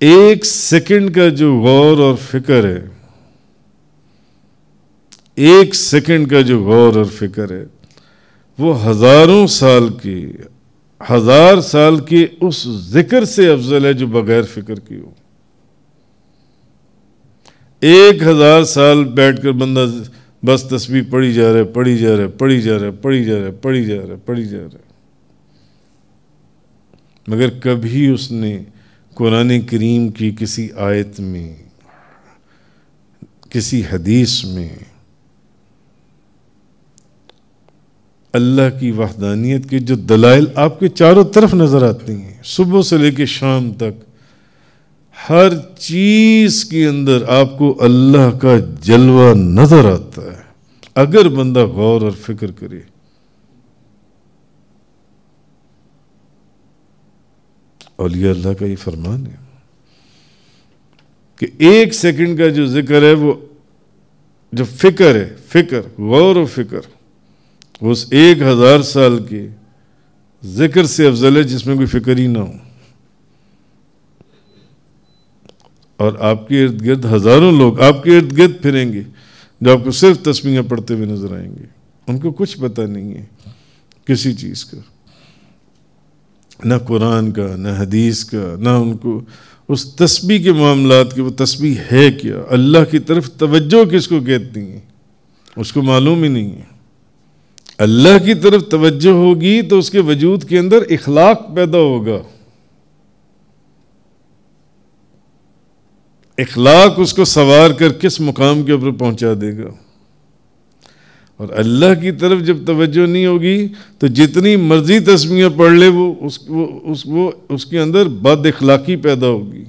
ایک سیکنڈ کا جو غور اور فکر ہے، ایک سیکنڈ کا جو غور اور فکر ہے، وہ ہزاروں سال کی، ہزار سال کے اس ذکر سے افضل ہے جو بغیر فکر کی ہو۔ 1000 سال بیٹھ کر بندہ بس تسبیح پڑھی جا رہا ہے، پڑھی جا رہا ہے، پڑھی جا رہا ہے، پڑھی جا رہا ہے، پڑھی جا رہا ہے، پڑھی جا رہا ہے، مگر کبھی اس نے قرآن کریم کی کسی آیت میں، کسی حدیث میں اللہ کی وحدانیت کے جو دلائل آپ کے چاروں طرف نظر آتی ہیں، صبح سے لے کے شام تک ہر چیز کے اندر آپ کو اللہ کا جلوہ نظر آتا ہے اگر بندہ غور اور فکر کرے۔ اولیاء اللہ کا یہ فرمان ہے کہ ایک سیکنڈ کا جو ذکر ہے، وہ جو فکر ہے، فکر، غور و فکر، اس 1000 سال کے ذکر سے افضل ہے جس میں کوئی فکر ہی نہ ہو۔ اور آپ کے ارد گرد ہزاروں لوگ آپ کے ارد گرد پھریں گے جو آپ کو صرف تسبیحیں پڑھتے ہوئے نظر آئیں گے، ان کو کچھ پتہ نہیں ہے کسی چیز کا، نہ قرآن کا، نہ حدیث کا، نہ ان کو اس تسبیح کے معاملات کے، وہ تسبیح ہے کیا، اللہ کی طرف توجہ کس کو کہتی ہیں، اس کو معلوم ہی نہیں ہے۔ اللہ کی طرف توجہ ہوگی تو اس کے وجود کے اندر اخلاق پیدا ہوگا، اخلاق اس کو سوار کر کس مقام کے اوپر پہنچا دے گا۔ اور اللہ کی طرف جب توجہ نہیں ہوگی تو جتنی مرضی تسبیحیں پڑھ لے وہ اس کے اندر بد اخلاقی پیدا ہوگی۔